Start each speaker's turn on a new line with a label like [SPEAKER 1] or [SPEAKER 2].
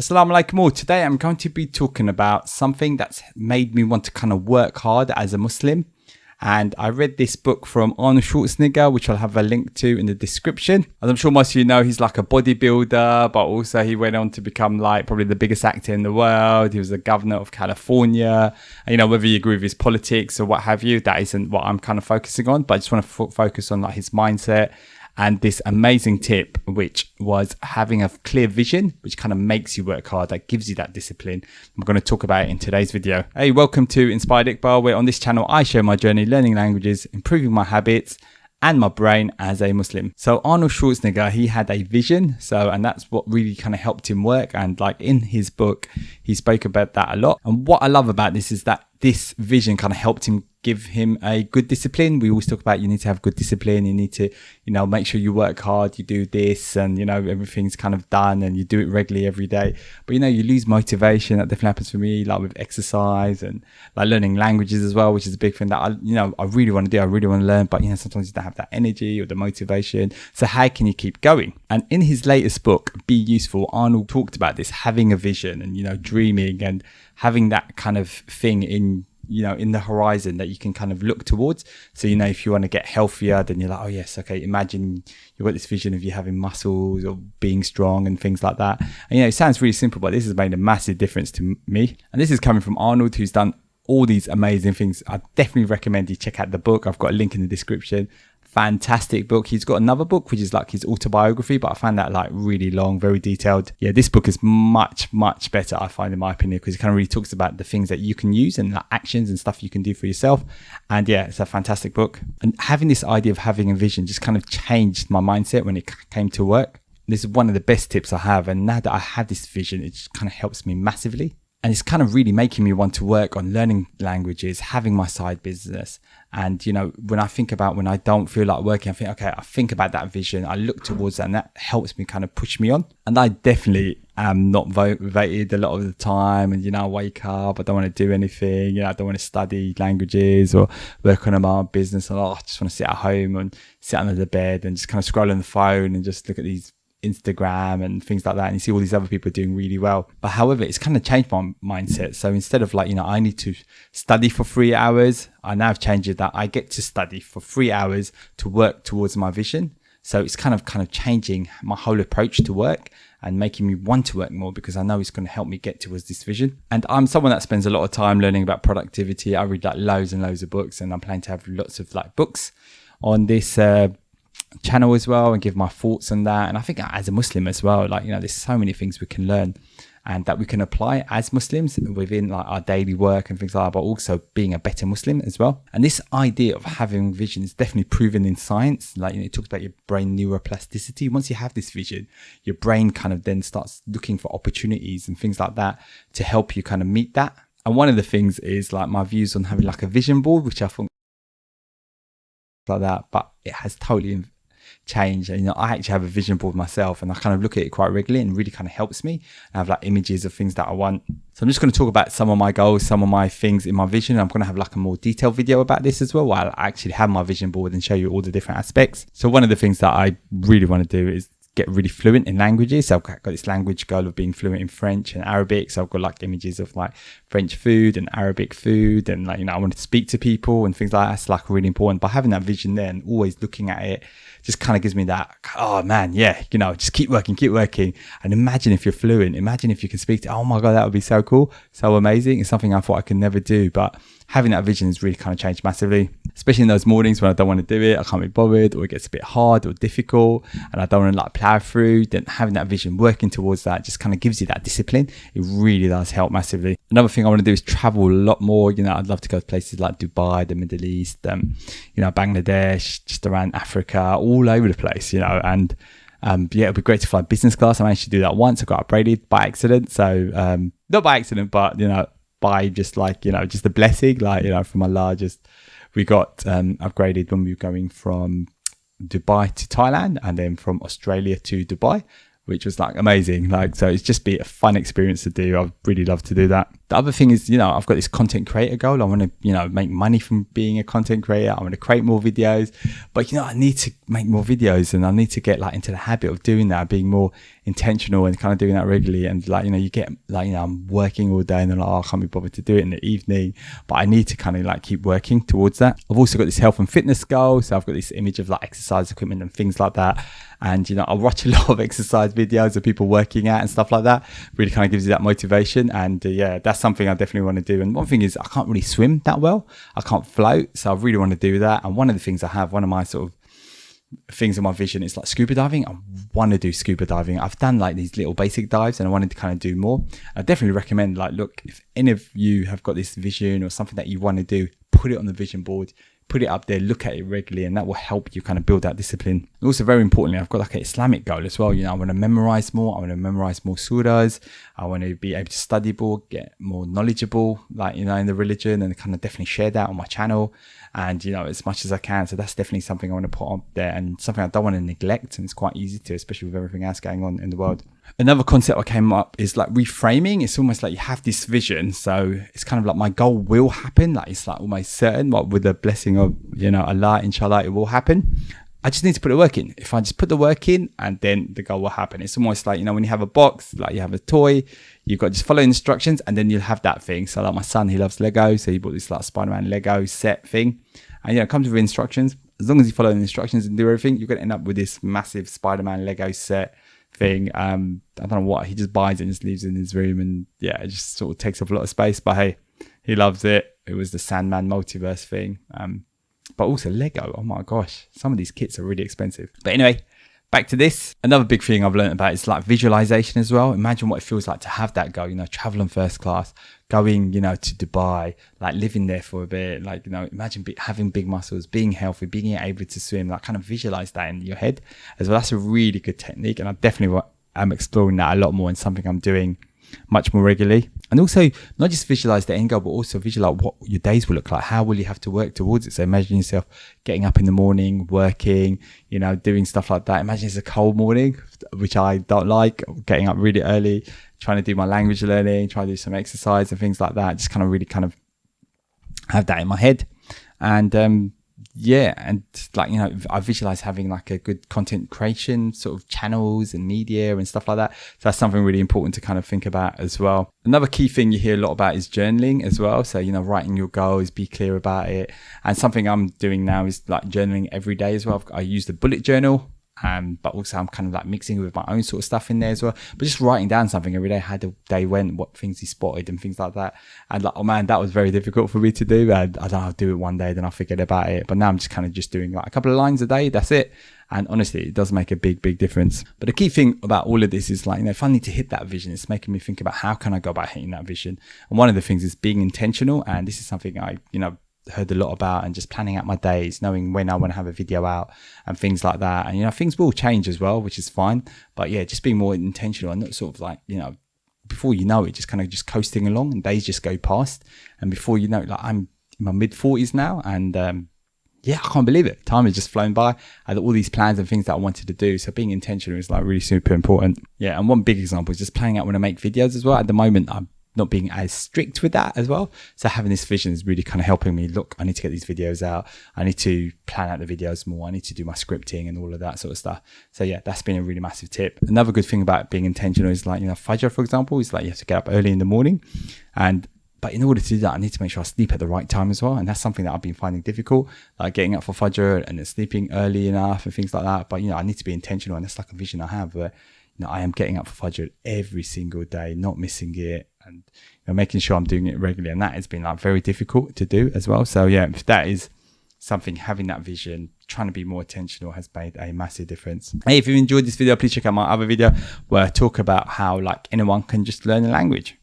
[SPEAKER 1] Assalamu alaikum all. Today I'm going to be talking about something that's made me want to kind of work hard as a Muslim. And I read this book from Arnold Schwarzenegger, which I'll have a link to in the description. As I'm sure most of you know, he's like a bodybuilder, but also he went on to become like probably the biggest actor in the world. He was the governor of California. And, whether you agree with his politics or what have you, that isn't what I'm kind of focusing on. But I just want to focus on like his mindset and this amazing tip, which was having a clear vision, which kind of makes you work hard, that gives you that discipline. I'm going to talk about it in today's video. Hey, welcome to Inspired Iqbal, where on this channel, I share my journey learning languages, improving my habits and my brain as a Muslim. So Arnold Schwarzenegger, he had a vision. And that's what really kind of helped him work. And like in his book, he spoke about that a lot. And what I love about this is that this vision kind of helped him give him a good discipline. We always talk about you need to have good discipline. You need to, make sure you work hard, you do this and, everything's kind of done and you do it regularly every day. But, you lose motivation. That definitely happens for me, like with exercise and like learning languages as well, which is a big thing that I really want to do. I really want to learn, but, sometimes you don't have that energy or the motivation. So how can you keep going? And in his latest book, Be Useful, Arnold talked about this, having a vision and, dreaming and having that kind of thing in the horizon that you can kind of look towards. So, if you want to get healthier, then you're like, oh yes, okay, imagine you've got this vision of you having muscles or being strong and things like that. And, it sounds really simple, but this has made a massive difference to me. And this is coming from Arnold, who's done all these amazing things. I definitely recommend you check out the book. I've got a link in the description. Fantastic book. He's got another book which is like his autobiography, but I found that like really long, very detailed. Yeah, this book is much better, I find, in my opinion, because it kind of really talks about the things that you can use and like actions and stuff you can do for yourself. And yeah, it's a fantastic book. And having this idea of having a vision just kind of changed my mindset when it came to work. This is one of the best tips I have, and now that I have this vision, it just kind of helps me massively. And it's kind of really making me want to work on learning languages, having my side business. And, when I think about when I don't feel like working, I think about that vision. I look towards that and that helps me kind of push me on. And I definitely am not motivated a lot of the time. And, I wake up, I don't want to do anything. I don't want to study languages or work on my own business. And I just want to sit at home and sit under the bed and just kind of scroll on the phone and just look at these Instagram and things like that, and you see all these other people doing really well. But however, it's kind of changed my mindset. So instead of like, I need to study for 3 hours, I now have changed it that I get to study for 3 hours to work towards my vision. So it's kind of changing my whole approach to work and making me want to work more, because I know it's going to help me get towards this vision. And I'm someone that spends a lot of time learning about productivity. I read like loads and loads of books, and I'm planning to have lots of like books on this channel as well and give my thoughts on that. And I think as a Muslim as well, like, there's so many things we can learn and that we can apply as Muslims within like our daily work and things like that, but also being a better Muslim as well. And this idea of having vision is definitely proven in science. Like, it talks about your brain neuroplasticity. Once you have this vision, your brain kind of then starts looking for opportunities and things like that to help you kind of meet that. And one of the things is like my views on having like a vision board, which I think like that, but it has totally changed. And I actually have a vision board myself, and I kind of look at it quite regularly, and really kind of helps me. I have like images of things that I want. So I'm just going to talk about some of my goals, some of my things in my vision. I'm going to have like a more detailed video about this as well, where I'll actually have my vision board and show you all the different aspects. So one of the things that I really want to do is get really fluent in languages. So I've got this language goal of being fluent in French and Arabic. So I've got like images of like French food and Arabic food, and like, I want to speak to people and things like that. It's like really important. But having that vision there and always looking at it just kind of gives me that, oh man, yeah, just keep working. And imagine if you're fluent, imagine if you can speak to, oh my God, that would be so cool, so amazing. It's something I thought I could never do, but having that vision has really kind of changed massively, especially in those mornings when I don't want to do it, I can't be bothered, or it gets a bit hard or difficult and I don't want to like plow through. Then having that vision, working towards that, just kind of gives you that discipline. It really does help massively. Another thing I want to do is travel a lot more. I'd love to go to places like Dubai, the Middle East, Bangladesh, just around Africa, all over the place, and it'd be great to fly business class. I managed to do that once. I got upgraded by accident. So not by accident, but by just like, just a blessing, like, from my largest, we got upgraded when we were going from Dubai to Thailand, and then from Australia to Dubai, which was like amazing. Like, so it's just be a fun experience to do. I'd really love to do that. The other thing is, I've got this content creator goal. I want to, make money from being a content creator. I want to create more videos, but I need to make more videos, and I need to get into the habit of doing that, being more intentional and kind of doing that regularly. And you get I'm working all day and then I can't be bothered to do it in the evening, but I need to kind of keep working towards that. I've also got this health and fitness goal. So I've got this image of exercise equipment and things like that. And, I watch a lot of exercise videos of people working out and stuff like that. Really kind of gives you that motivation. And that's something I definitely want to do. And one thing is, I can't really swim that well. I can't float. So I really want to do that. And one of the things I have, one of my sort of things in my vision is scuba diving. I want to do scuba diving. I've done these little basic dives, and I wanted to kind of do more. I definitely recommend, look, if any of you have got this vision or something that you want to do, put it on the vision board. Put it up there, look at it regularly, and that will help you kind of build that discipline. Also, very importantly, I've got an Islamic goal as well. I want to memorize more. I want to memorize more surahs. I want to be able to study more, get more knowledgeable, in the religion, and kind of definitely share that on my channel. And, as much as I can. So that's definitely something I want to put up there, and something I don't want to neglect. And it's quite easy to, especially with everything else going on in the world. Another concept I came up is reframing. It's almost you have this vision. So it's kind of my goal will happen. It's almost certain, with the blessing of, Allah, inshallah, it will happen. I just need to put the work in. If I just put the work in, and then the goal will happen. It's almost when you have a box, you have a toy, you've got to just follow instructions, and then you'll have that thing. So my son, he loves Lego. So he bought this Spider-Man Lego set thing. And it comes with instructions. As long as you follow the instructions and do everything, you're going to end up with this massive Spider-Man Lego set thing. I don't know what, he just buys it and just leaves it in his room, and it just sort of takes up a lot of space, but hey, he loves it. It was the Sandman multiverse thing, but also Lego. Oh my gosh, some of these kits are really expensive. But anyway, back to this. Another big thing I've learned about is visualization as well. Imagine what it feels like to have that goal, travel on first class, going, to Dubai, living there for a bit, imagine having big muscles, being healthy, being able to swim, kind of visualize that in your head as well. That's a really good technique. And I definitely am exploring that a lot more, and something I'm doing much more regularly. And also, not just visualize the end goal, but also visualize what your days will look like. How will you have to work towards it? So imagine yourself getting up in the morning, working, doing stuff like that. Imagine it's a cold morning, which I don't like, getting up really early, trying to do my language learning, trying to do some exercise and things like that. Just kind of really kind of have that in my head. And I visualize having a good content creation sort of channels and media and stuff like that. So that's something really important to kind of think about as well. Another key thing you hear a lot about is journaling as well. So, writing your goals, be clear about it. And something I'm doing now is journaling every day as well. I use the bullet journal. But also I'm kind of mixing with my own sort of stuff in there as well. But just writing down something every day, how the day went, what things you spotted and things like that. And oh man, that was very difficult for me to do. And I don't know, I'll do it one day, then I'll forget about it. But now I'm just kind of just doing a couple of lines a day. That's it. And honestly, it does make a big, big difference. But the key thing about all of this is if I need to hit that vision, it's making me think about how can I go about hitting that vision. And one of the things is being intentional. And this is something I, heard a lot about, and just planning out my days, knowing when I want to have a video out and things like that. And things will change as well, which is fine, but just being more intentional and not sort of before you know it, just kind of just coasting along, and days just go past, and before you know it, I'm in my mid-40s now, and I can't believe it. Time has just flown by. I had all these plans and things that I wanted to do, so being intentional is really super important. And one big example is just planning out when I make videos as well. At the moment, I'm not being as strict with that as well. So having this vision is really kind of helping me. Look, I need to get these videos out. I need to plan out the videos more. I need to do my scripting and all of that sort of stuff. So that's been a really massive tip. Another good thing about being intentional is Fajr, for example, is you have to get up early in the morning. But in order to do that, I need to make sure I sleep at the right time as well. And that's something that I've been finding difficult, getting up for Fajr and then sleeping early enough and things like that. But, I need to be intentional. And that's a vision I have where, I am getting up for Fajr every single day, not missing it, and making sure I'm doing it regularly. And that has been very difficult to do as well. So if that is something, having that vision, trying to be more intentional has made a massive difference. Hey, if you enjoyed this video, please check out my other video where I talk about how anyone can just learn a language.